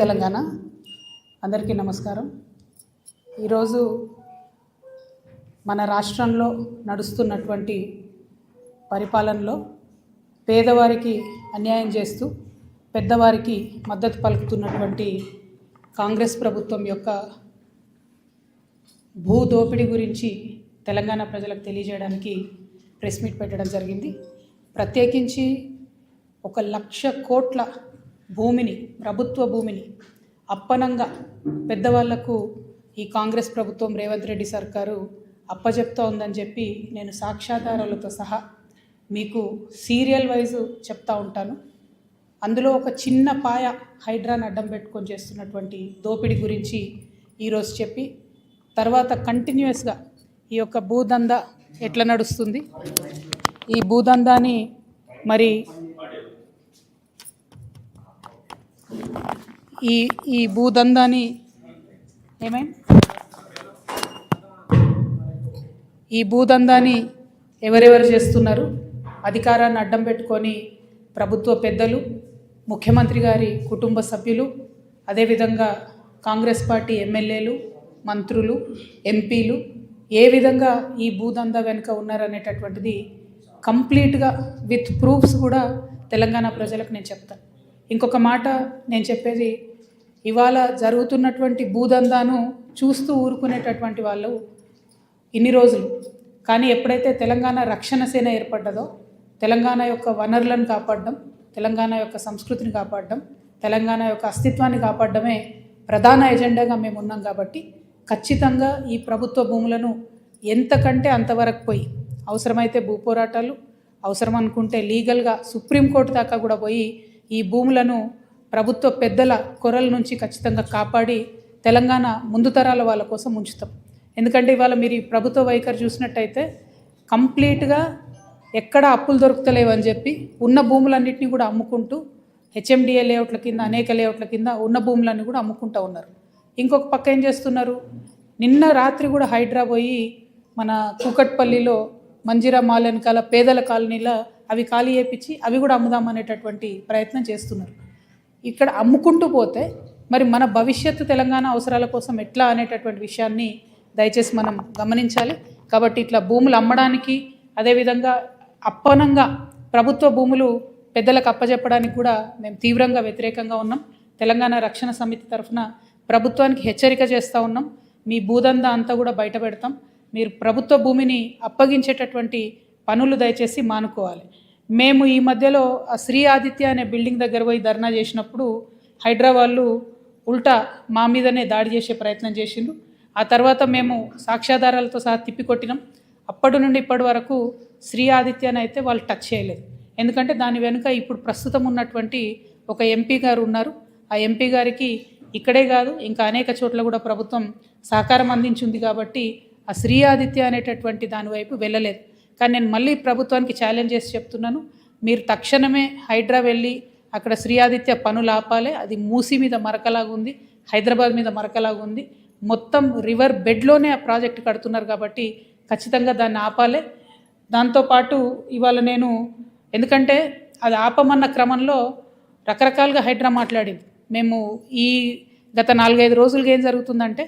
తెలంగాణ. అందరికీ నమస్కారం. ఈరోజు మన రాష్ట్రంలో నడుస్తున్నటువంటి పరిపాలనలో పేదవారికి అన్యాయం చేస్తూ పెద్దవారికి మద్దతు పలుకుతున్నటువంటి కాంగ్రెస్ ప్రభుత్వం యొక్క భూ దోపిడీ గురించి తెలంగాణ ప్రజలకు తెలియజేయడానికి ప్రెస్ మీట్ పెట్టడం జరిగింది. ప్రత్యేకించి 1,00,000 కోట్ల భూమిని, ప్రభుత్వ భూమిని అప్పనంగా పెద్దవాళ్లకు ఈ కాంగ్రెస్ ప్రభుత్వం రేవంత్ రెడ్డి సర్కారు అప్పచెప్తా ఉందని చెప్పి నేను సాక్ష్యాధారాలతో సహా మీకు సీరియల్ వైజ్ చెప్తా ఉంటాను. అందులో ఒక చిన్న పాయ హైడ్రాని అడ్డం పెట్టుకొని చేస్తున్నటువంటి దోపిడీ గురించి ఈరోజు చెప్పి తర్వాత కంటిన్యూస్గా ఈ యొక్క భూదందా ఎట్లా నడుస్తుంది, ఈ భూదందాని మరి ఈ భూదందాని ఏమైంది, ఈ భూదందాని ఎవరెవరు చేస్తున్నారు, అధికారాన్ని అడ్డం పెట్టుకొని ప్రభుత్వ పెద్దలు, ముఖ్యమంత్రి గారి కుటుంబ సభ్యులు, అదేవిధంగా కాంగ్రెస్ పార్టీ ఎమ్మెల్యేలు, మంత్రులు, ఎంపీలు ఏ విధంగా ఈ భూదందా వెనుక ఉన్నారనేటటువంటిది కంప్లీట్గా విత్ ప్రూఫ్స్ కూడా తెలంగాణ ప్రజలకు నేను చెప్తాను. ఇంకొక మాట నేను చెప్పేది, ఇవాళ జరుగుతున్నటువంటి భూదందాను చూస్తూ ఊరుకునేటటువంటి వాళ్ళు ఇన్ని రోజులు, కానీ ఎప్పుడైతే తెలంగాణ రక్షణ సేన ఏర్పడ్డదో, తెలంగాణ యొక్క వనరులను కాపాడడం, తెలంగాణ యొక్క సంస్కృతిని కాపాడడం, తెలంగాణ యొక్క అస్తిత్వాన్ని కాపాడడమే ప్రధాన ఎజెండాగా మేము ఉన్నాం. కాబట్టి ఖచ్చితంగా ఈ ప్రభుత్వ భూములను ఎంతకంటే అంతవరకు పోయి, అవసరమైతే భూ పోరాటాలు, అవసరం అనుకుంటే లీగల్గా సుప్రీంకోర్టు దాకా కూడా పోయి ఈ భూములను ప్రభుత్వ పెద్దల కొరల నుంచి ఖచ్చితంగా కాపాడి తెలంగాణ ముందు తరాల వాళ్ళ కోసం ఉంచుతాం. ఎందుకంటే ఇవాళ మీరు ఈ ప్రభుత్వ వైఖరి చూసినట్టయితే కంప్లీట్గా ఎక్కడ అప్పులు దొరుకుతలేవు అని చెప్పి ఉన్న భూములన్నింటినీ కూడా అమ్ముకుంటూ హెచ్ఎండిఏ లేఅవుట్ల కింద, అనేక లేఅవుట్ల కింద ఉన్న భూములన్నీ కూడా అమ్ముకుంటూ ఉన్నారు. ఇంకొక పక్క ఏం చేస్తున్నారు, నిన్న రాత్రి కూడా హైడ్రా పోయి మన కూకట్పల్లిలో మంజిరా మాల్ వెనకాల పేదల కాలనీలో అవి ఖాళీ చేయించి అవి కూడా అమ్ముదామనేటటువంటి ప్రయత్నం చేస్తున్నారు. ఇక్కడ అమ్ముకుంటూ పోతే మరి మన భవిష్యత్తు తెలంగాణ అవసరాల కోసం ఎట్లా అనేటటువంటి విషయాన్ని దయచేసి మనం గమనించాలి. కాబట్టి ఇట్లా భూములు అమ్మడానికి, అదేవిధంగా అప్పనంగా ప్రభుత్వ భూములు పెద్దలకు అప్పచెప్పడానికి కూడా మేము తీవ్రంగా వ్యతిరేకంగా ఉన్నాం. తెలంగాణ రక్షణ సమితి తరఫున ప్రభుత్వానికి హెచ్చరిక చేస్తూ ఉన్నాం. మీ భూదందా అంతా కూడా బయట పెడతాం. మీరు ప్రభుత్వ భూమిని అప్పగించేటటువంటి పనులు దయచేసి మానుకోవాలి. మేము ఈ మధ్యలో ఆ శ్రీ ఆదిత్య అనే బిల్డింగ్ దగ్గర పోయి ధర్నా చేసినప్పుడు హైడ్రా వాళ్ళు ఉల్టా మా మీదనే దాడి చేసే ప్రయత్నం చేసిండ్రు. ఆ తర్వాత మేము సాక్ష్యాధారాలతో సహా తిప్పికొట్టినాం. అప్పటి నుండి ఇప్పటి వరకు శ్రీ ఆదిత్యని అయితే వాళ్ళు టచ్ చేయలేదు. ఎందుకంటే దాని వెనుక ఇప్పుడు ప్రస్తుతం ఉన్నటువంటి ఒక ఎంపీ గారు ఉన్నారు. ఆ ఎంపీ గారికి ఇక్కడే కాదు ఇంకా అనేక చోట్ల కూడా ప్రభుత్వం సహకారం అందించింది. కాబట్టి ఆ శ్రీ ఆదిత్య అనేటటువంటి దానివైపు వెళ్ళలేదు. కానీ నేను మళ్ళీ ప్రభుత్వానికి ఛాలెంజ్ చేసి చెప్తున్నాను, మీరు తక్షణమే హైడ్రా వెళ్ళి అక్కడ శ్రీ ఆదిత్య పనులు ఆపాలి. అది మూసీ మీద మరకలాగా ఉంది, హైదరాబాద్ మీద మరకలాగా ఉంది, మొత్తం రివర్ బెడ్లోనే ఆ ప్రాజెక్ట్ కడుతున్నారు. కాబట్టి ఖచ్చితంగా దాన్ని ఆపాలి. దాంతోపాటు ఇవాళ నేను, ఎందుకంటే అది ఆపమన్న క్రమంలో రకరకాలుగా హైడ్రా మాట్లాడింది. మేము ఈ గత 4-5 రోజులుగా ఏం జరుగుతుందంటే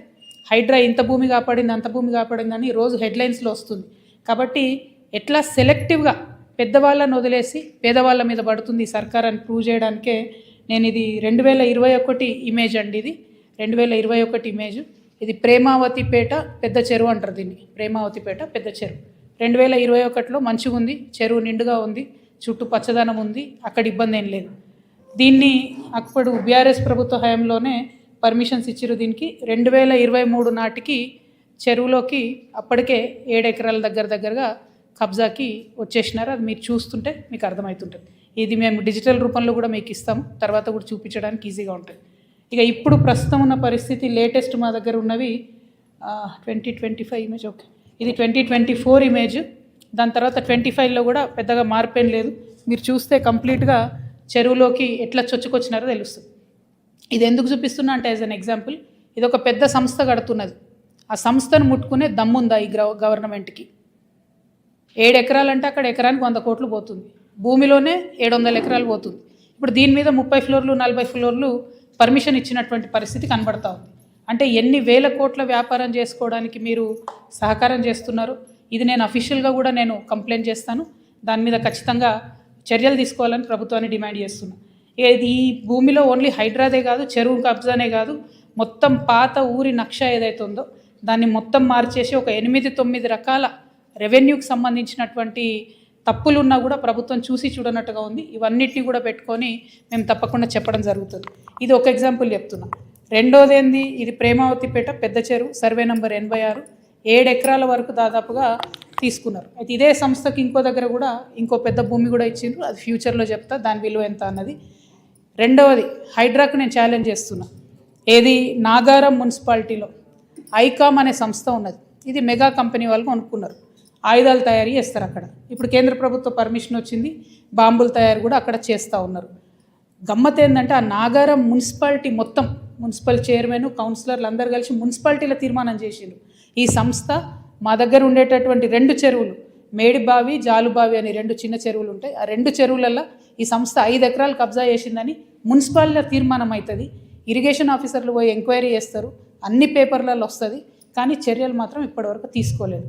హైడ్రా ఇంత భూమి కాపాడింది, అంత భూమి కాపాడిందని రోజు హెడ్లైన్స్లో వస్తుంది. కాబట్టి ఎట్లా సెలెక్టివ్గా పెద్దవాళ్ళని వదిలేసి పేదవాళ్ళ మీద పడుతుంది ఈ సర్కార్ అని ప్రూవ్ చేయడానికే నేను ఇది 2021 ఇమేజ్ అండి. ఇది 2021 ఇమేజ్. ఇది ప్రేమావతిపేట పెద్ద చెరువు అంటారు దీన్ని, ప్రేమావతిపేట పెద్ద చెరువు. 2021లో మంచిగా ఉంది, చెరువు నిండుగా ఉంది, చుట్టూ పచ్చదనం ఉంది, అక్కడ ఇబ్బంది ఏం లేదు. దీన్ని అప్పుడు బీఆర్ఎస్ ప్రభుత్వ హయాంలోనే పర్మిషన్స్ ఇచ్చిరు. దీనికి 2023 నాటికి చెరువులోకి అప్పటికే 7 ఎకరాల దగ్గరగా కబ్జాకి వచ్చేసినారు. అది మీరు చూస్తుంటే మీకు అర్థమవుతుంటుంది. ఇది మేము డిజిటల్ రూపంలో కూడా మీకు ఇస్తాము, తర్వాత కూడా చూపించడానికి ఈజీగా ఉంటుంది. ఇక ఇప్పుడు ప్రస్తుతం ఉన్న పరిస్థితి లేటెస్ట్ మా దగ్గర ఉన్నవి 2025 ఇమేజ్. ఓకే, ఇది 2024 ఇమేజ్. దాని తర్వాత 25లో కూడా పెద్దగా మార్పేం లేదు. మీరు చూస్తే కంప్లీట్గా చెరువులోకి ఎట్లా చొచ్చుకొచ్చినారో తెలుస్తుంది. ఇది ఎందుకు చూపిస్తున్నా అంటే యాజ్ అన్ ఎగ్జాంపుల్, ఇది ఒక పెద్ద సంస్థ కడుతున్నది. ఆ సంస్థను ముట్టుకునే దమ్ముందా ఈ గవర్నమెంట్కి? 7 ఎకరాలంటే అక్కడ ఎకరానికి 100 కోట్లు పోతుంది. భూమిలోనే 700 ఎకరాలు పోతుంది. ఇప్పుడు దీని మీద 30 ఫ్లోర్లు 40 ఫ్లోర్లు పర్మిషన్ ఇచ్చినటువంటి పరిస్థితి కనబడతా ఉంది. అంటే ఎన్ని వేల కోట్ల వ్యాపారం చేసుకోవడానికి మీరు సహకారం చేస్తున్నారు. ఇది నేను అఫీషియల్గా కూడా నేను కంప్లైంట్ చేస్తాను. దాని మీద ఖచ్చితంగా చర్యలు తీసుకోవాలని ప్రభుత్వాన్ని డిమాండ్ చేస్తున్నాను. ఈ భూమిలో ఓన్లీ హైడ్రాదే కాదు, చెరువు కబ్జానే కాదు, మొత్తం పాత ఊరి నక్ష ఏదైతే ఉందో దాన్ని మొత్తం మార్చేసి ఒక 8-9 రకాల రెవెన్యూకి సంబంధించినటువంటి తప్పులున్నా కూడా ప్రభుత్వం చూసి చూడనట్టుగా ఉంది. ఇవన్నిటిని కూడా పెట్టుకొని మేము తప్పకుండా చెప్పడం జరుగుతుంది. ఇది ఒక ఎగ్జాంపుల్ చెప్తున్నా. రెండోది ఏంది, ఇది ప్రేమావతిపేట పెద్ద చెరువు, సర్వే నంబర్ 86, 7 ఎకరాల వరకు దాదాపుగా తీసుకున్నారు. అయితే ఇదే సంస్థకి ఇంకో దగ్గర కూడా ఇంకో పెద్ద భూమి కూడా ఇచ్చిండ్రు. అది ఫ్యూచర్లో చెప్తా దాని విలువ ఎంత అన్నది. రెండవది హైడ్రాకు నేను ఛాలెంజ్ చేస్తున్నా. ఏది, నాగారం మున్సిపాలిటీలో ఐకామ్ అనే సంస్థ ఉన్నది. ఇది మెగా కంపెనీ వాళ్ళు కొనుక్కున్నారు. ఆయుధాలు తయారు చేస్తారు అక్కడ. ఇప్పుడు కేంద్ర ప్రభుత్వ పర్మిషన్ వచ్చింది, బాంబుల తయారు కూడా అక్కడ చేస్తూ ఉన్నారు. గమ్మత్ ఏంటంటే ఆ నాగారం మున్సిపాలిటీ మొత్తం మున్సిపల్ చైర్మన్, కౌన్సిలర్లు అందరూ కలిసి మున్సిపాలిటీలో తీర్మానం చేసిండ్రు. ఈ సంస్థ మా దగ్గర ఉండేటటువంటి 2 చెరువులు, మేడిబావి, జాలుబావి అని 2 చిన్న చెరువులు ఉంటాయి. ఆ 2 చెరువులలో ఈ సంస్థ 5 ఎకరాలు కబ్జా చేసిందని మున్సిపాలిటీలో తీర్మానం అవుతుంది. ఇరిగేషన్ ఆఫీసర్లు పోయి ఎంక్వైరీ చేస్తారు, అన్ని పేపర్లలో వస్తుంది. కానీ చర్యలు మాత్రం ఇప్పటివరకు తీసుకోలేదు.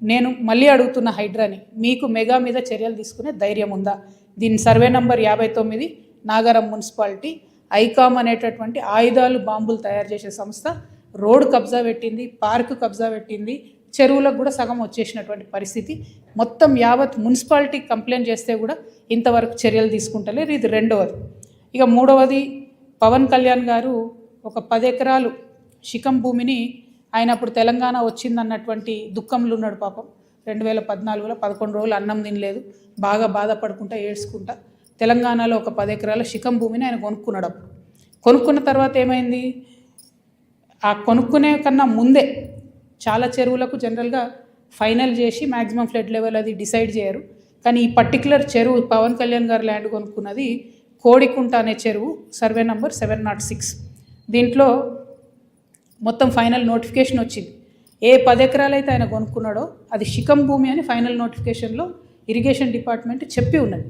నేను మళ్ళీ అడుగుతున్న హైడ్రాని, మీకు మెగా మీద చర్యలు తీసుకునే ధైర్యం ఉందా? దీని సర్వే నంబర్ 59, నాగారం మున్సిపాలిటీ, ఐకామ్ అనేటటువంటి ఆయుధాలు బాంబులు తయారు చేసే సంస్థ రోడ్డు కబ్జా పెట్టింది, పార్కు కబ్జా పెట్టింది, చెరువులకు కూడా సగం వచ్చేసినటువంటి పరిస్థితి. మొత్తం యావత్ మున్సిపాలిటీ కంప్లైంట్ చేస్తే కూడా ఇంతవరకు చర్యలు తీసుకుంటలేరు. ఇది రెండవది. ఇక మూడవది, పవన్ కళ్యాణ్ గారు ఒక 10 ఎకరాలు శిఖం భూమిని ఆయన అప్పుడు తెలంగాణ వచ్చిందన్నటువంటి దుఃఖంలో ఉన్నాడు పాపం. 2014లో 11 రోజులు అన్నం తినలేదు, బాగా బాధపడుకుంటా ఏడ్చుకుంటా తెలంగాణలో ఒక 10 ఎకరాల శిఖం భూమిని ఆయన కొనుక్కున్నాడు. అప్పుడు కొనుక్కున్న తర్వాత ఏమైంది, ఆ కొనుక్కునే కన్నా ముందే చాలా చెరువులకు జనరల్గా ఫైనల్ చేసి మ్యాక్సిమం ఫ్లడ్ లెవెల్ అది డిసైడ్ చేయరు. కానీ ఈ పర్టికులర్ చెరువు పవన్ కళ్యాణ్ గారు ల్యాండ్ కొనుక్కున్నది కోడికుంట అనే చెరువు, సర్వే నంబర్ 706. దీంట్లో మొత్తం ఫైనల్ నోటిఫికేషన్ వచ్చింది. ఏ 10 ఎకరాలు అయితే ఆయన కొనుక్కున్నాడో అది శిఖం భూమి అని ఫైనల్ నోటిఫికేషన్లో ఇరిగేషన్ డిపార్ట్మెంట్ చెప్పి ఉన్నది.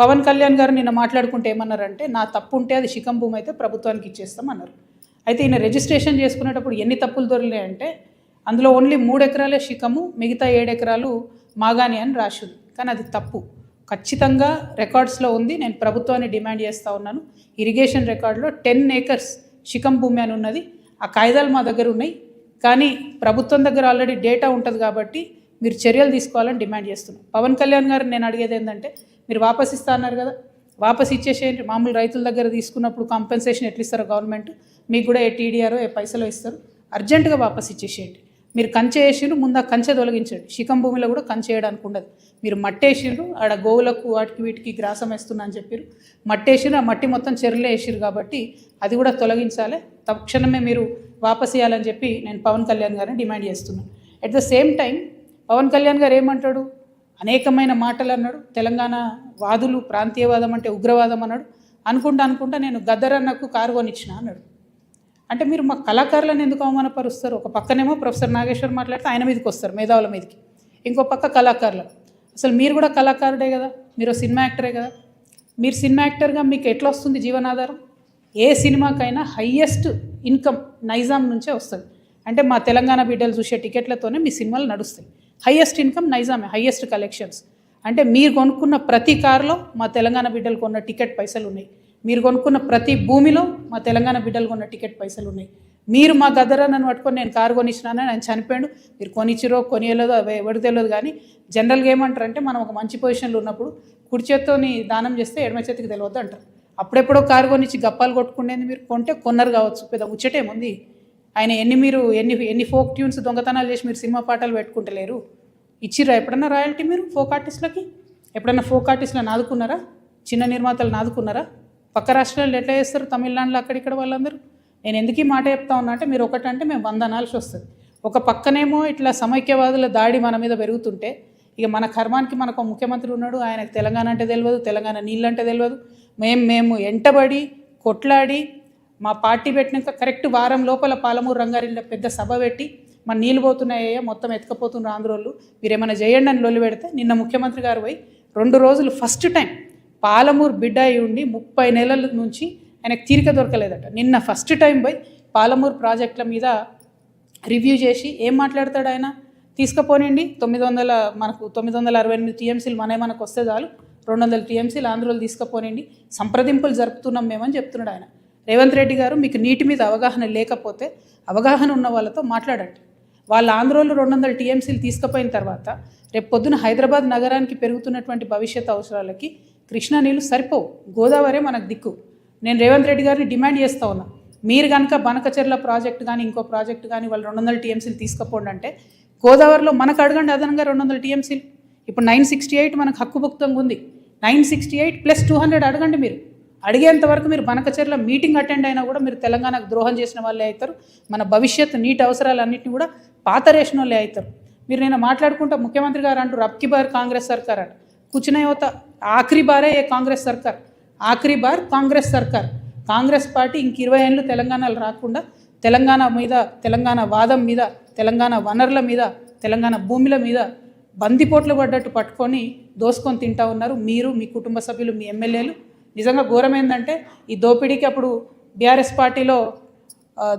పవన్ కళ్యాణ్ గారు నిన్న మాట్లాడుకుంటే ఏమన్నారంటే, నా తప్పు ఉంటే అది శిఖం భూమి అయితే ప్రభుత్వానికి ఇచ్చేస్తామన్నారు. అయితే ఈయన రిజిస్ట్రేషన్ చేసుకునేటప్పుడు ఎన్ని తప్పులు దొరికినాయంటే, అందులో ఓన్లీ 3 ఎకరాలే శిఖము, మిగతా 7 ఎకరాలు మాగాని అని రాసింది. కానీ అది తప్పు, ఖచ్చితంగా రికార్డ్స్లో ఉంది. నేను ప్రభుత్వాన్ని డిమాండ్ చేస్తూ ఉన్నాను. ఇరిగేషన్ రికార్డులో 10 ఏకర్స్ శిఖం భూమి అని ఉన్నది. ఆ కాగితాలు మా దగ్గర ఉన్నాయి. కానీ ప్రభుత్వం దగ్గర ఆల్రెడీ డేటా ఉంటుంది కాబట్టి మీరు చర్యలు తీసుకోవాలని డిమాండ్ చేస్తున్నాను. పవన్ కళ్యాణ్ గారు నేను అడిగేది ఏంటంటే, మీరు వాపస్ ఇస్తా అన్నారు కదా, వాపస్ ఇచ్చేసేయండి. మామూలు రైతుల దగ్గర తీసుకున్నప్పుడు కాంపెన్సేషన్ ఎట్లా ఇస్తారో గవర్నమెంట్, మీకు కూడా ఏ టీడీఆరో ఏ పైసలు ఇస్తారు, అర్జెంటుగా వాపస్ ఇచ్చేసేయండి. మీరు కంచె వేసిండ్రు, ముందు ఆ కంచె తొలగించండి. శిఖం భూమిలో కూడా కంచె వేయడానికి ఉండదు. మీరు మట్టేసిండ్రు, ఆడ గోవులకు వాటికి వీటికి గ్రాసం వేస్తున్నా అని చెప్పారు. మట్టేసిండ్రు, ఆ మట్టి మొత్తం చెరువులే వేసిరు కాబట్టి అది కూడా తొలగించాలి. తక్షణమే మీరు వాపస్ ఇవ్వాలని చెప్పి నేను పవన్ కళ్యాణ్ గారిని డిమాండ్ చేస్తున్నాను. At the same time Pawan Kalyan గారు ఏమంటాడు, అనేకమైన మాటలు అన్నాడు. తెలంగాణ వాదులు ప్రాంతీయవాదం అంటే ఉగ్రవాదం అన్నాడు. అనుకుంటా నేను గద్దరన్నకు కారు కొనిచ్చిన అన్నాడు. అంటే మీరు మా కళాకారులను ఎందుకు అవమానపరుస్తారు? ఒక పక్కనేమో ప్రొఫెసర్ నాగేశ్వర్ మాట్లాడితే ఆయన మీదకి వస్తారు, మేధావుల మీదకి. ఇంకో పక్క కళాకారులు. అసలు మీరు కూడా కళాకారుడే కదా, మీరు సినిమా యాక్టరే కదా. మీరు సినిమా యాక్టర్గా మీకు ఎట్లా వస్తుంది జీవనాధారం? ఏ సినిమాకైనా హయ్యెస్ట్ ఇన్కమ్ నైజాం నుంచే వస్తుంది. అంటే మా తెలంగాణ బిడ్డలు చూసే టికెట్లతోనే మీ సినిమాలు నడుస్తాయి. హయ్యెస్ట్ ఇన్కమ్ నైజామే, హయ్యెస్ట్ కలెక్షన్స్. అంటే మీరు కొనుక్కున్న ప్రతి కారులో మా తెలంగాణ బిడ్డలు కొన్న టికెట్ పైసలు ఉన్నాయి. మీరు కొనుక్కున్న ప్రతి భూమిలో మా తెలంగాణ బిడ్డలు కొన్న టికెట్ పైసలు ఉన్నాయి. మీరు మా గద్దరన్నను పట్టుకొని నేను కారు కొనిచ్చినానని ఆయన చనిపోయాడు. మీరు కొనిచ్చిరో కొనియలేదో అవి ఎవరికి తెలియదు. కానీ జనరల్గా ఏమంటారంటే, మనం ఒక మంచి పొజిషన్లో ఉన్నప్పుడు కుడి చేత్తోని దానం చేస్తే ఎడమ చేతికి తెలియదు అంటారు. అప్పుడెప్పుడో కారు కొనిచ్చి గప్పాలు కొట్టుకునేది మీరు కొంటే కొన్నారు కావచ్చు, పెద్ద ముచ్చటేముంది. ఆయన ఎన్ని ఫోక్ ట్యూన్స్ దొంగతనాలు చేసి మీరు సినిమా పాటలు పెట్టుకుంటలేరు. ఇచ్చిర్రా ఎప్పుడన్నా రాయల్టీ మీరు ఫోక్ ఆర్టిస్టులకి? ఎప్పుడన్నా ఫోక్ ఆర్టిస్టులను ఆదుకున్నారా? చిన్న నిర్మాతలను ఆదుకున్నారా? పక్క రాష్ట్రాల్లో ఎట్లా చేస్తారు, తమిళనాడులో అక్కడిక్కడ వాళ్ళందరూ. నేను ఎందుకు ఈ మాట చెప్తా ఉన్నా అంటే, మీరు ఒకటంటే మేము 100 అనాల్సి వస్తుంది. ఒక పక్కనేమో ఇట్లా సమైక్యవాదుల దాడి మన మీద పెరుగుతుంటే, ఇక మన కర్మానికి మనకు ముఖ్యమంత్రి ఉన్నాడు, ఆయనకు తెలంగాణ అంటే తెలియదు, తెలంగాణ నీళ్ళంటే తెలియదు. మేము ఎంటబడి కొట్లాడి మా పార్టీ పెట్టినాక కరెక్ట్ వారం లోపల పాలమూరు రంగారెడ్డిలో పెద్ద సభ పెట్టి మన నీళ్ళు పోతున్నాయ్యా మొత్తం ఎత్తుకపోతున్నారు ఆంధ్రోళ్ళు, మీరు ఏమైనా చేయండి అని లొల్లి పెడితే, నిన్న ముఖ్యమంత్రి గారు పోయి 2 రోజులు ఫస్ట్ టైం పాలమూరు బిడ్డ అయి ఉండి 30 నెలల నుంచి ఆయనకు తీరిక దొరకలేదట. నిన్న ఫస్ట్ టైం పోయి పాలమూరు ప్రాజెక్టుల మీద రివ్యూ చేసి ఏం మాట్లాడతాడు ఆయన? తీసుకుపోనండి 968 టీఎంసీలు మనకు వస్తే చాలు, 200 టీఎంసీలు ఆంధ్రోలు తీసుకుపోనండి, సంప్రదింపులు జరుపుతున్నాం మేమని చెప్తున్నాడు ఆయన. రేవంత్ రెడ్డి గారు, మీకు నీటి మీద అవగాహన లేకపోతే అవగాహన ఉన్న వాళ్ళతో మాట్లాడండి. వాళ్ళ ఆంధ్రోలు 200 టీఎంసీలు తీసుకుపోయిన తర్వాత రేపు పొద్దున హైదరాబాద్ నగరానికి పెరుగుతున్నటువంటి భవిష్యత్ అవసరాలకి కృష్ణా నీళ్ళు సరిపోవు, గోదావరి మనకు దిక్కు. నేను రేవంత్ రెడ్డి గారిని డిమాండ్ చేస్తూ ఉన్నా, మీరు కనుక బనకచెర్ల ప్రాజెక్టు కానీ ఇంకో ప్రాజెక్టు కానీ వాళ్ళు 200 టీఎంసీలు తీసుకుపోండి అంటే గోదావరిలో మనకు అడగండి అదనంగా 200 టీఎంసీలు. ఇప్పుడు 968 మనకు హక్కుభుక్తంగా ఉంది, 968 + 200 అడగండి. మీరు అడిగేంత వరకు మీరు బనకచెర్ల మీటింగ్ అటెండ్ అయినా కూడా మీరు తెలంగాణకు ద్రోహం చేసిన వాళ్ళే అవుతారు. మన భవిష్యత్తు నీటి అవసరాలన్నింటినీ కూడా పాతరేసిన వాళ్ళే అవుతారు. మీరు నేను మాట్లాడుకుంటా ముఖ్యమంత్రి గారు అంటారు అబ్కి బార్ కాంగ్రెస్ సర్కార్ అని. కూర్చునే యువత ఆఖరి బారే ఏ కాంగ్రెస్ సర్కార్, ఆఖరి బార్ కాంగ్రెస్ సర్కార్. కాంగ్రెస్ పార్టీ ఇంక 20 ఏళ్ళు తెలంగాణలో రాకుండా తెలంగాణ మీద, తెలంగాణ వాదం మీద, తెలంగాణ వనరుల మీద, తెలంగాణ భూముల మీద బందిపోట్లు పడ్డట్టు పట్టుకొని దోసుకొని తింటా ఉన్నారు మీరు, మీ కుటుంబ సభ్యులు, మీ ఎమ్మెల్యేలు. నిజంగా ఘోరమైందంటే ఈ దోపిడీకి అప్పుడు బీఆర్ఎస్ పార్టీలో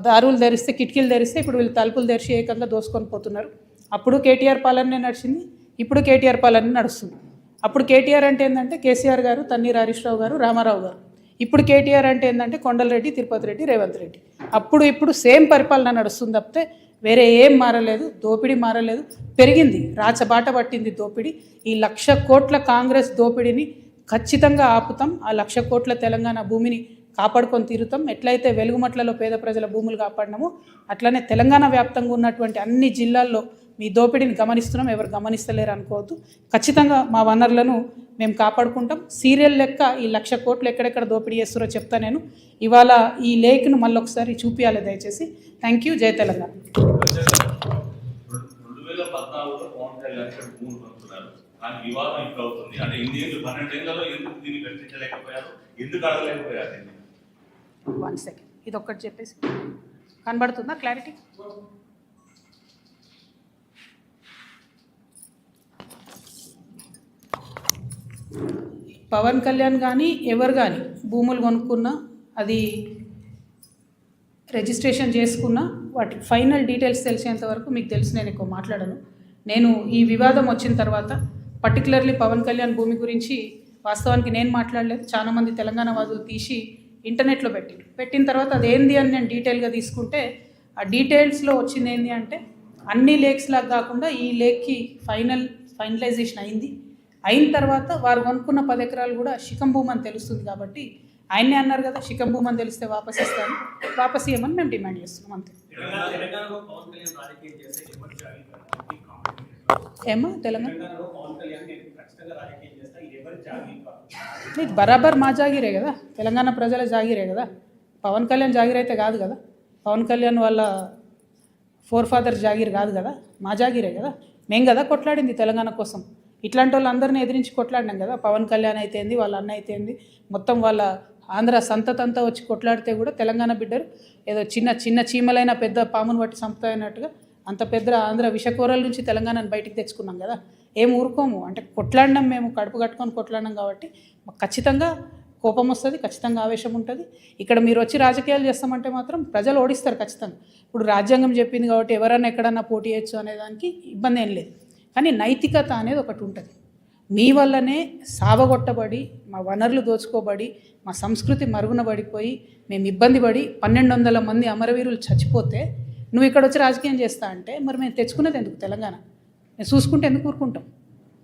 దారులు ధరిస్తే, కిటికీలు ధరిస్తే ఇప్పుడు వీళ్ళు తలుపులు తెరిచి ఏకంగా దోసుకొని పోతున్నారు. అప్పుడు కేటీఆర్ పాలనే నడిచింది, ఇప్పుడు కేటీఆర్ పాలనే నడుస్తుంది. అప్పుడు కేటీఆర్ అంటే ఏంటంటే కేసీఆర్ గారు, తన్నీర్ హరీష్ రావు గారు, రామారావు గారు. ఇప్పుడు కేటీఆర్ అంటే ఏంటంటే కొండలరెడ్డి, తిరుపతి రెడ్డి, రేవంత్ రెడ్డి. అప్పుడు ఇప్పుడు సేమ్ పరిపాలన నడుస్తుంది తప్పితే వేరే ఏం మారలేదు. దోపిడీ మారలేదు, పెరిగింది, రాచబాట పట్టింది దోపిడీ. ఈ 1,00,000 కోట్ల కాంగ్రెస్ దోపిడీని ఖచ్చితంగా ఆపుతాం. ఆ 1,00,000 కోట్ల తెలంగాణ భూమిని కాపాడుకొని తీరుతాం. ఎట్లయితే వెలుగుమట్లలో పేద ప్రజల భూములు కాపాడినామో అట్లనే తెలంగాణ వ్యాప్తంగా ఉన్నటువంటి అన్ని జిల్లాల్లో మీ దోపిడీని గమనిస్తున్నాం. ఎవరు గమనిస్తలేరు అనుకోవద్దు. ఖచ్చితంగా మా వనరులను మేము కాపాడుకుంటాం. సీరియల్ లెక్క ఈ 1,00,000 కోట్లు ఎక్కడెక్కడ దోపిడీ చేస్తారో చెప్తా నేను. ఇవాళ ఈ లేక్ను మళ్ళీ ఒకసారి చూపించాలి దయచేసి. Thank you. జై తెలంగాణ. వన్ సెకండ్, ఇది ఒక్కటి చెప్పేసి కనబడుతుందా క్లారిటీ? పవన్ కళ్యాణ్ కానీ ఎవరు కానీ భూములు కొనుక్కున్నా, అది రిజిస్ట్రేషన్ చేసుకున్నా, వాటి ఫైనల్ డీటెయిల్స్ తెలిసేంత వరకు మీకు తెలిసి నేను ఎక్కువ మాట్లాడను. నేను ఈ వివాదం వచ్చిన తర్వాత పర్టికులర్లీ పవన్ కళ్యాణ్ భూమి గురించి వాస్తవానికి నేను మాట్లాడలేదు. చాలామంది తెలంగాణ వాదులు తీసి ఇంటర్నెట్లో పెట్టిన తర్వాత అదేంది అని నేను డీటెయిల్గా తీసుకుంటే ఆ డీటెయిల్స్లో వచ్చింది ఏంటి అంటే అన్ని లేక్స్ లాగా కాకుండా ఈ లేక్కి ఫైనలైజేషన్ అయిన తర్వాత వారు కొనుక్కున్న 10 ఎకరాలు కూడా శిఖం భూమి అని తెలుస్తుంది. కాబట్టి ఆయనే అన్నారు కదా, శిఖం భూమి అని తెలిస్తే వాపస్ ఇస్తాను, వాపస్ ఇవ్వమని మేము డిమాండ్ చేస్తున్నాం అంతే. ఏమో తెలంగాణ ఇది బరాబర్ మా జాగిరే కదా, తెలంగాణ ప్రజల జాగిరే కదా. పవన్ కళ్యాణ్ జాగిర్ అయితే కాదు కదా, పవన్ కళ్యాణ్ వాళ్ళ ఫాదర్స్ జాగిర్ కాదు కదా, మా జాగిరే కదా. మేము కదా కొట్లాడింది తెలంగాణ కోసం. ఇట్లాంటి వాళ్ళందరినీ ఎదిరించి కొట్లాడినాం కదా. పవన్ కళ్యాణ్ అయితేంది, వాళ్ళ అన్న అయితేంది, మొత్తం వాళ్ళ ఆంధ్ర సంతతంతా వచ్చి కొట్లాడితే కూడా తెలంగాణ బిడ్డరు ఏదో చిన్న చీమలైన పెద్ద పామును బట్టి సంపుతాయన్నట్టుగా అంత పెద్ద ఆంధ్ర విషకూరల నుంచి తెలంగాణను బయటికి తెచ్చుకున్నాం కదా. ఏం ఊరుకోము అంటే కొట్లాడినాం, మేము కడుపు కట్టుకొని కొట్లాడినాం కాబట్టి మాకు ఖచ్చితంగా కోపం వస్తుంది, ఖచ్చితంగా ఆవేశం ఉంటుంది. ఇక్కడ మీరు వచ్చి రాజకీయాలు చేస్తామంటే మాత్రం ప్రజలు ఓడిస్తారు ఖచ్చితంగా. ఇప్పుడు రాజ్యాంగం చెప్పింది కాబట్టి ఎవరన్నా ఎక్కడన్నా పోటీ చేయొచ్చు అనేదానికి ఇబ్బంది ఏం లేదు. కానీ నైతికత అనేది ఒకటి ఉంటుంది. మీ వల్లనే సావగొట్టబడి, మా వనరులు దోచుకోబడి, మా సంస్కృతి మరుగున పడిపోయి, మేము ఇబ్బంది పడి 1,200 మంది అమరవీరులు చచ్చిపోతే నువ్వు ఇక్కడ వచ్చి రాజకీయం చేస్తా అంటే మరి మేము తెచ్చుకునేది ఎందుకు తెలంగాణ? మేము చూసుకుంటే ఎందుకు ఊరుకుంటాం?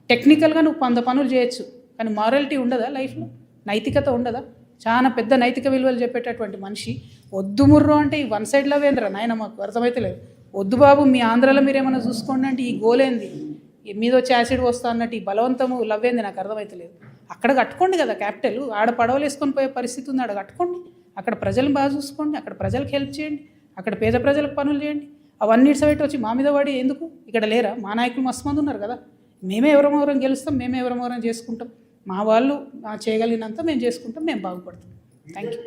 టెక్నికల్గా నువ్వు 100 పనులు చేయొచ్చు, కానీ మారాలిటీ ఉండదా లైఫ్లో? నైతికత ఉండదా? చాలా పెద్ద నైతిక విలువలు చెప్పేటటువంటి మనిషి వద్దు ముర్రో అంటే ఈ వన్ సైడ్ లవ్ ఏంద్రా నాయన, మాకు అర్థమైతే లేదు. వద్దు బాబు, మీ ఆంధ్రాలో మీరేమైనా చూసుకోండి అంటే ఈ గోలేంది, మీద వచ్చి యాసిడ్ వస్తా అన్నట్టు ఈ బలవంతము లవ్ ఏంది, నాకు అర్థమైతలేదు. అక్కడ కట్టుకోండి కదా క్యాపిటల్, ఆడ పడవలు వేసుకొని పోయే పరిస్థితి ఉంది, ఆడ కట్టుకోండి. అక్కడ ప్రజలను బాగా చూసుకోండి, అక్కడ ప్రజలకు హెల్ప్ చేయండి, అక్కడ పేద ప్రజలకు పనులు చేయండి. అవన్నీ ఇట్సబెట్టి వచ్చి మా మీద పడి ఎందుకు? ఇక్కడ లేరా మా నాయకులు? మస్తు మంది ఉన్నారు కదా. మేమే ఎవరమవరం గెలుస్తాం, మేమే ఎవరమవరం చేసుకుంటాం. మా వాళ్ళు చేయగలిగినంత మేము చేసుకుంటాం, మేము బాగుపడతాం. Thank you.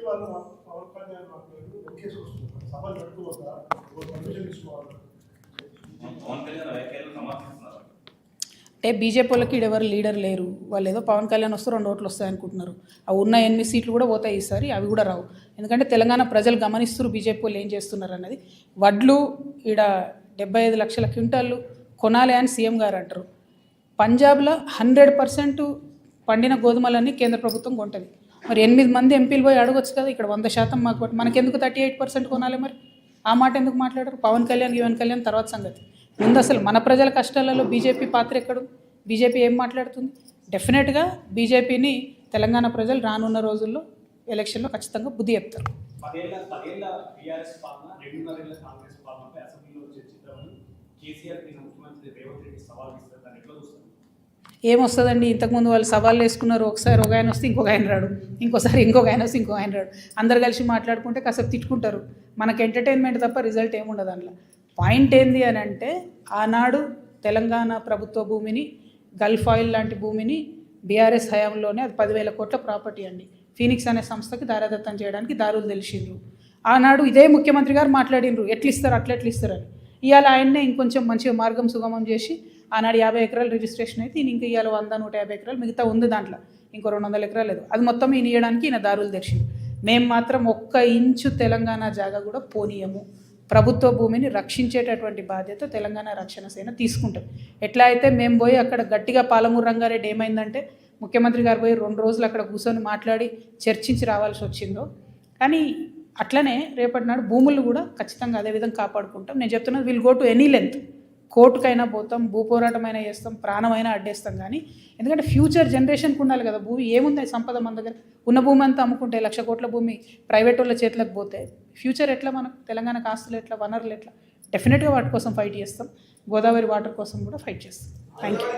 అంటే బీజేపీ వాళ్ళకి ఎవరు లీడర్ లేరు, వాళ్ళు ఏదో పవన్ కళ్యాణ్ వస్తే 2 ఓట్లు వస్తాయి అనుకుంటున్నారు. ఆ ఉన్న 8 సీట్లు కూడా పోతాయి ఈసారి, అవి కూడా రావు. ఎందుకంటే తెలంగాణ ప్రజలు గమనిస్తున్నారు బీజేపీ వాళ్ళు ఏం చేస్తున్నారు అన్నది. వడ్లు ఈడ 75 లక్షల క్వింటాళ్ళు కొనాలి అని సీఎం గారు అంటారు. పంజాబ్లో 100% పండిన గోధుమలన్నీ కేంద్ర ప్రభుత్వం కొంటుంది. మరి 8 మంది ఎంపీలు పోయి అడగొచ్చు కదా, ఇక్కడ 100% మాకు, మనకెందుకు 38% కొనాలి? మరి ఆ మాట ఎందుకు మాట్లాడరు? పవన్ కళ్యాణ్ తర్వాత సంగతి. ముందు అసలు మన ప్రజల కష్టాలలో బీజేపీ పాత్ర ఎక్కడు? బీజేపీ ఏం మాట్లాడుతుంది? డెఫినెట్గా బీజేపీని తెలంగాణ ప్రజలు రానున్న రోజుల్లో ఎలక్షన్లో ఖచ్చితంగా బుద్ధి చెప్తారు. ఏమొస్తుందండి? ఇంతకుముందు వాళ్ళు సవాళ్ళు వేసుకున్నారు. ఒకసారి ఒక ఆయన వస్తే ఇంకొక ఆయన రాడు, ఇంకోసారి ఇంకొక ఆయన వస్తే ఇంకొక ఆయన రాడు. అందరు కలిసి మాట్లాడుకుంటే కాసేపు తిట్టుకుంటారు. మనకు ఎంటర్టైన్మెంట్ తప్ప రిజల్ట్ ఏముండదు అందులో. పాయింట్ ఏంది అని అంటే, ఆనాడు తెలంగాణ ప్రభుత్వ భూమిని, గల్ఫ్ ఆయిల్ లాంటి భూమిని బీఆర్ఎస్ హయాంలోనే, అది 10,000 కోట్ల ప్రాపర్టీ అండి, ఫీనిక్స్ అనే సంస్థకి దారాదత్తం చేయడానికి దారులు తెలిసిండ్రు. ఆనాడు ఇదే ముఖ్యమంత్రి గారు మాట్లాడినరు, ఎట్లు ఇస్తారు అని. ఇవాళ ఆయన్నే ఇంకొంచెం మంచిగా మార్గం సుగమం చేసి, ఆనాడు 50 ఎకరాలు రిజిస్ట్రేషన్ అయితే ఈయన ఇంకా ఇవాళ 100-150 ఎకరాలు మిగతా ఉంది, దాంట్లో ఇంకో 200 ఎకరాలు లేదు, అది మొత్తం ఈయన ఇవ్వడానికి ఈయన దారులు తెరిచిండు. మేము మాత్రం 1 ఇంచు తెలంగాణ జాగా కూడా పోనీయము. ప్రభుత్వ భూమిని రక్షించేటటువంటి బాధ్యత తెలంగాణ రక్షణ సేన తీసుకుంటాం. ఎట్లా అయితే మేము పోయి అక్కడ గట్టిగా పాలమూరు రంగారెడ్డి ఏమైందంటే ముఖ్యమంత్రి గారు పోయి 2 రోజులు అక్కడ కూర్చొని మాట్లాడి చర్చించి రావాల్సి వచ్చిందో, కానీ అట్లనే రేపటి నాడు భూములు కూడా ఖచ్చితంగా అదేవిధంగా కాపాడుకుంటాం. నేను చెప్తున్నది, will go to any length, కోర్టుకైనా పోతాం, భూపోరాటమైనా చేస్తాం, ప్రాణమైనా అడ్డేస్తాం. కానీ ఎందుకంటే ఫ్యూచర్ జనరేషన్కి ఉండాలి కదా. భూమి ఏముంది సంపద మన దగ్గర, ఉన్న భూమి అంతా అమ్ముకుంటే 1,00,000 కోట్ల భూమి ప్రైవేట్ వాళ్ళ చేతులకు పోతే ఫ్యూచర్ ఎట్లా? మనకు తెలంగాణకు ఆస్తులు ఎట్లా, వనరులు ఎట్లా? డెఫినెట్గా వాటి కోసం ఫైట్ చేస్తాం. గోదావరి వాటర్ కోసం కూడా ఫైట్ చేస్తాం. Thank you.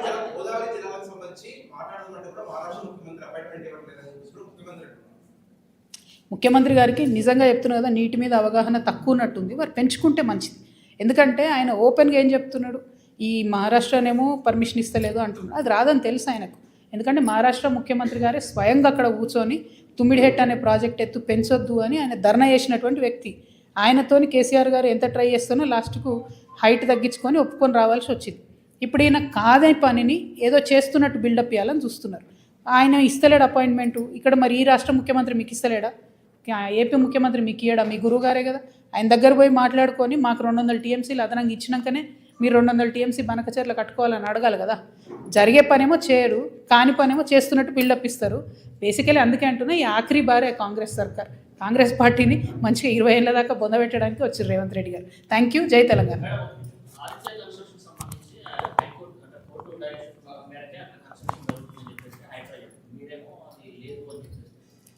ముఖ్యమంత్రి గారికి నిజంగా చెప్తున్నా కదా, నీటి మీద అవగాహన తక్కువ ఉన్నట్టుంది. వారు పెంచుకుంటే మంచిది. ఎందుకంటే ఆయన ఓపెన్గా ఏం చెప్తున్నాడు, ఈ మహారాష్ట్రనేమో పర్మిషన్ ఇస్తలేదు అంటున్నాడు. అది రాదని తెలుసు ఆయనకు. ఎందుకంటే మహారాష్ట్ర ముఖ్యమంత్రి గారే స్వయంగా అక్కడ కూర్చొని తుమ్మిడిహెట్ అనే ప్రాజెక్ట్ ఎత్తు పెంచొద్దు అని ఆయన ధర్నా చేసినటువంటి వ్యక్తి. ఆయనతోని కేసీఆర్ గారు ఎంత ట్రై చేస్తానో లాస్ట్కు హైట్ తగ్గించుకొని ఒప్పుకొని రావాల్సి వచ్చింది. ఇప్పుడు ఈయన కాదని పనిని ఏదో చేస్తున్నట్టు బిల్డప్ ఇవ్వాలని చూస్తున్నారు. ఆయన ఇస్తలేడు అపాయింట్మెంటు. ఇక్కడ మరి ఈ రాష్ట్ర ముఖ్యమంత్రి మీకు ఇస్తలేడా? ఏపీ ముఖ్యమంత్రి మీకు ఇయ్యడా? మీ గురువు గారే కదా. ఆయన దగ్గర పోయి మాట్లాడుకొని మాకు 200 టీఎంసీలు అదనంగా ఇచ్చినాకనే మీరు 200 టీఎంసీ బనకచర్లు కట్టుకోవాలని అడగాలి కదా. జరిగే పనేమో చేయరు, కాని పనేమో చేస్తున్నట్టు బిల్డప్ ఇస్తారు. బేసికలీ అందుకే అంటున్నా, ఈ ఆఖరి బారే కాంగ్రెస్ సర్కార్, కాంగ్రెస్ పార్టీని మంచిగా 20 ఏళ్ళ దాకా బొందబెట్టడానికి వచ్చారు రేవంత్ రెడ్డి గారు. Thank you. జై తెలంగాణ.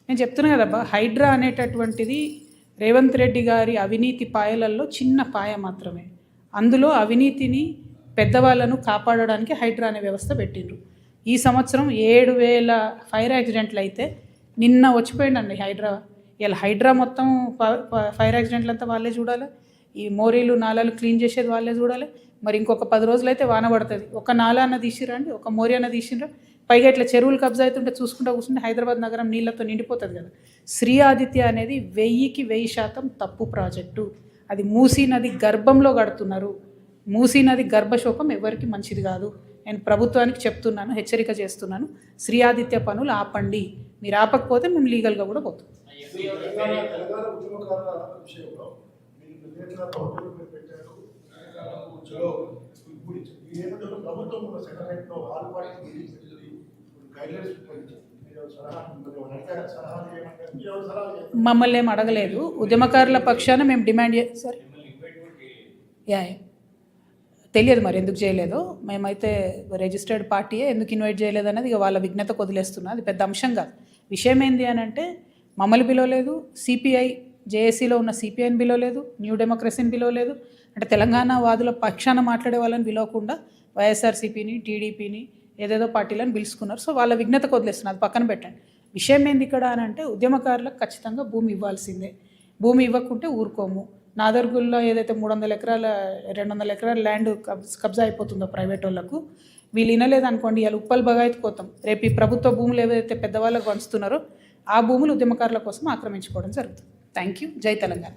నేను చెప్తున్నా కదబ్బా, హైడ్రా అనేటటువంటిది రేవంత్ రెడ్డి గారి అవినీతి పాయలల్లో చిన్న పాయ మాత్రమే. అందులో అవినీతిని, పెద్దవాళ్ళను కాపాడడానికి హైడ్రా అనే వ్యవస్థ పెట్టిండ్రు. ఈ సంవత్సరం 7,000 ఫైర్ యాక్సిడెంట్లు అయితే నిన్న వచ్చిపోయిందండి హైడ్రా. ఇలా హైడ్రా మొత్తం ఫైర్ యాక్సిడెంట్లు అంతా వాళ్ళే చూడాలి, ఈ మోరీలు నాలాలు క్లీన్ చేసేది వాళ్ళే చూడాలి. మరి ఇంకొక 10 రోజులైతే వాన పడుతుంది. ఒక నాలా అన్న తీసిరండి, ఒక మోరీ అన్న తీసిరా. పైగా ఇట్లా చెరువులు కబ్జా అవుతుంటే చూసుకుంటూ కూర్చుంటే హైదరాబాద్ నగరం నీళ్ళతో నిండిపోతుంది కదా. శ్రీ ఆదిత్య అనేది 1000కి 1000% తప్పు ప్రాజెక్టు. అది మూసీ నది గర్భంలో కడుతున్నారు. మూసీ నది గర్భశోకం ఎవరికి మంచిది కాదు. నేను ప్రభుత్వానికి చెప్తున్నాను, హెచ్చరిక చేస్తున్నాను. శ్రీ ఆదిత్య పనులు ఆపండి. మీరు ఆపకపోతే మేము లీగల్గా కూడా పోతాం. మమ్మల్ని ఏం అడగలేదు. ఉద్యమకారుల పక్షాన మేము డిమాండ్ సార్ తెలియదు మరి ఎందుకు చేయలేదో. మేమైతే రిజిస్టర్డ్ పార్టీయే, ఎందుకు ఇన్వైట్ చేయలేదు అనేది ఇక వాళ్ళ విజ్ఞతకు వదిలేస్తున్నా. అది పెద్ద అంశం కాదు. విషయం ఏంది అని అంటే, మమ్మల్ని పిలవలేదు, సిపిఐ జేఏసీలో ఉన్న సిపిఐని పిలవలేదు, న్యూ డెమోక్రసీని పిలవలేదు. అంటే తెలంగాణ వాదుల పక్షాన మాట్లాడే వాళ్ళని పిలవకుండా వైఎస్ఆర్సీపీని, టీడీపీని, ఏదేదో పార్టీలను పిలుచుకున్నారు. సో వాళ్ళ విజ్ఞతకు వదిలేస్తున్నారు, అది పక్కన పెట్టండి. విషయం ఏంది ఇక్కడ అని అంటే, ఉద్యమకారులకు ఖచ్చితంగా భూమి ఇవ్వాల్సిందే. భూమి ఇవ్వకుంటే ఊరుకోము. నాదర్గుల్లో ఏదైతే 300 ఎకరాల 200 ఎకరాల ల్యాండ్ కబ్జా అయిపోతుందో ప్రైవేట్ వాళ్ళకు, వీళ్ళు వినలేదనుకోండి, ఇలా ఉప్పల్ బగాయత్తుకోతాం. రేపు ఈ ప్రభుత్వ భూములు ఏవైతే పెద్దవాళ్ళకు పంచుతున్నారో ఆ భూములు ఉద్యమకారుల కోసం ఆక్రమించుకోవడం జరుగుతుంది. Thank you. జై తెలంగాణ.